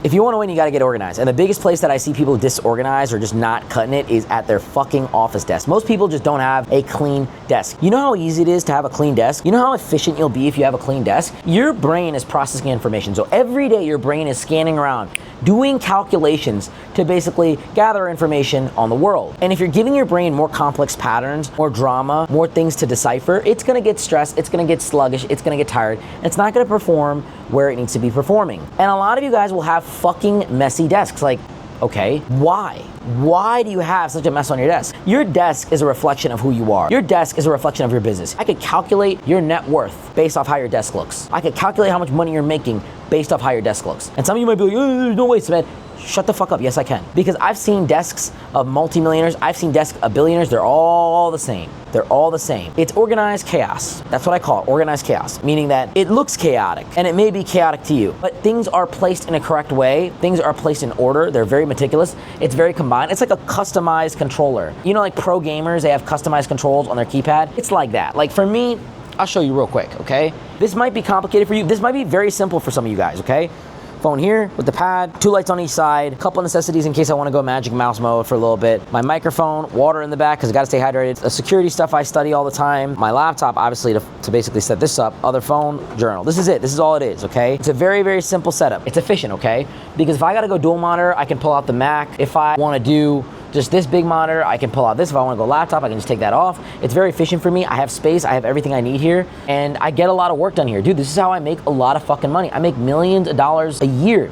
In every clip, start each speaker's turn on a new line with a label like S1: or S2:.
S1: If you want to win, you got to get organized. And the biggest place that I see people disorganized or just not cutting it is at their fucking office desk. Most people just don't have a clean desk. You know how easy it is to have a clean desk? You know how efficient you'll be if you have a clean desk? Your brain is processing information. So every day your brain is scanning around, doing calculations to basically gather information on the world. And if you're giving your brain more complex patterns, more drama, more things to decipher, it's gonna get stressed, it's gonna get sluggish, it's gonna get tired, and it's not gonna perform where it needs to be performing. And a lot of you guys will have fucking messy desks. Like, okay, why? Why do you have such a mess on your desk? Your desk is a reflection of who you are. Your desk is a reflection of your business. I could calculate your net worth based off how your desk looks. I could calculate how much money you're making based off how your desk looks. And some of you might be like, there's no way, Samad. Shut the fuck up. Yes, I can. Because I've seen desks of multimillionaires. I've seen desks of billionaires. They're all the same. They're all the same. It's organized chaos. That's what I call it, organized chaos. Meaning that it looks chaotic, and it may be chaotic to you, but things are placed in a correct way. Things are placed in order. They're very meticulous. It's very combined. It's like a customized controller. You know, like pro gamers, they have customized controls on their keypad. It's like that. Like for me, I'll show you real quick, okay? This might be complicated for you. This might be very simple for some of you guys, okay? Phone here with the pad, 2 lights on each side, a couple necessities in case I want to go magic mouse mode for a little bit. My microphone, water in the back because I got to stay hydrated. The security stuff I study all the time. My laptop, obviously, to basically set this up. Other phone, journal. This is it. This is all it is, okay? It's a very, very simple setup. It's efficient, okay? Because if I got to go dual monitor, I can pull out the Mac. If I want to do just this big monitor, I can pull out this. If I want to go laptop, I can just take that off. It's very efficient for me. I have space. I have everything I need here. And I get a lot of work done here. Dude, this is how I make a lot of fucking money. I make millions of dollars a year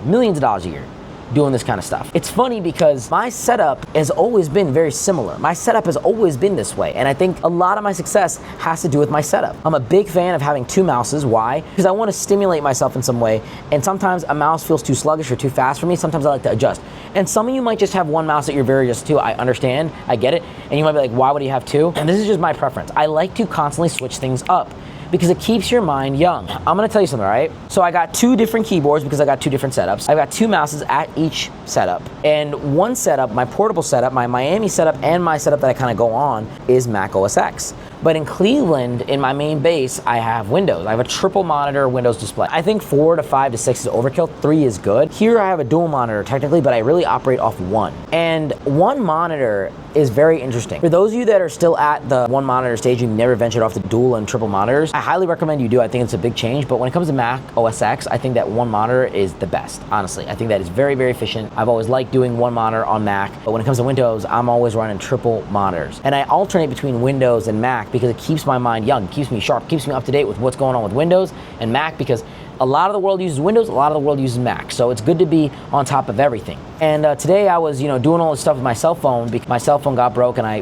S1: doing this kind of stuff. It's funny because my setup has always been very similar. My setup has always been this way. And I think a lot of my success has to do with my setup. I'm a big fan of having 2 mouses. Why? Because I want to stimulate myself in some way. And sometimes a mouse feels too sluggish or too fast for me. Sometimes I like to adjust. And some of you might just have 1 mouse that you're very adjusted to. I understand. I get it. And you might be like, why would you have 2? And this is just my preference. I like to constantly switch things up, because it keeps your mind young. I'm gonna tell you something, all right? So I got 2 different keyboards because I got 2 different setups. I've got 2 mouses at each setup. And one setup, my portable setup, my Miami setup, and my setup that I kind of go on is Mac OS X. But in Cleveland, in my main base, I have Windows. I have a triple monitor Windows display. I think 4 to 5 to 6 is overkill. 3 is good. Here I have a dual monitor technically, but I really operate off 1. And 1 monitor is very interesting. For those of you that are still at the 1 monitor stage, you've never ventured off the dual and triple monitors, I highly recommend you do. I think it's a big change. But when it comes to Mac OS X, I think that 1 monitor is the best, honestly. I think that is very, very efficient. I've always liked doing 1 monitor on Mac, but when it comes to Windows, I'm always running triple monitors. And I alternate between Windows and Mac because it keeps my mind young, keeps me sharp, keeps me up to date with what's going on with Windows and Mac, because a lot of the world uses Windows, a lot of the world uses Mac. So it's good to be on top of everything. And today I was, doing all this stuff with my cell phone because my cell phone got broke and I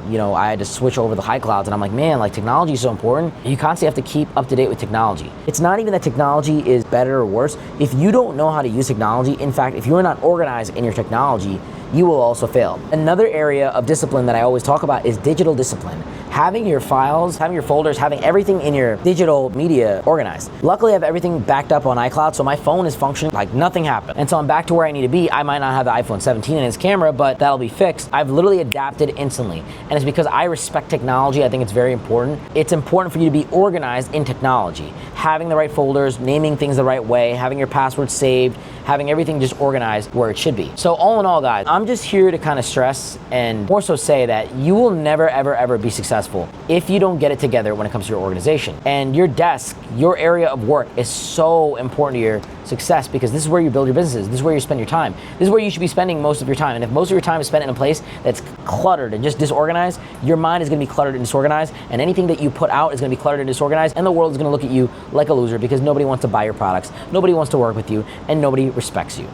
S1: had to switch over the high clouds. And I'm like, man, like technology is so important. You constantly have to keep up to date with technology. It's not even that technology is better or worse. If you don't know how to use technology, in fact, if you're not organized in your technology, you will also fail. Another area of discipline that I always talk about is digital discipline. Having your files, having your folders, having everything in your digital media organized. Luckily, I have everything backed up on iCloud, so my phone is functioning like nothing happened. And so I'm back to where I need to be. I might not have the iPhone 17 in its camera, but that'll be fixed. I've literally adapted instantly. And it's because I respect technology. I think it's very important. It's important for you to be organized in technology. Having the right folders, naming things the right way, having your passwords saved, having everything just organized where it should be. So all in all, guys, I'm just here to kind of stress and more so say that you will never, ever, ever be successful if you don't get it together when it comes to your organization. And your desk, your area of work is so important to your success because this is where you build your businesses. This is where you spend your time. This is where you should be spending most of your time. And if most of your time is spent in a place that's cluttered and just disorganized, your mind is gonna be cluttered and disorganized, and anything that you put out is gonna be cluttered and disorganized, and the world is gonna look at you like a loser because nobody wants to buy your products, nobody wants to work with you, and nobody respects you.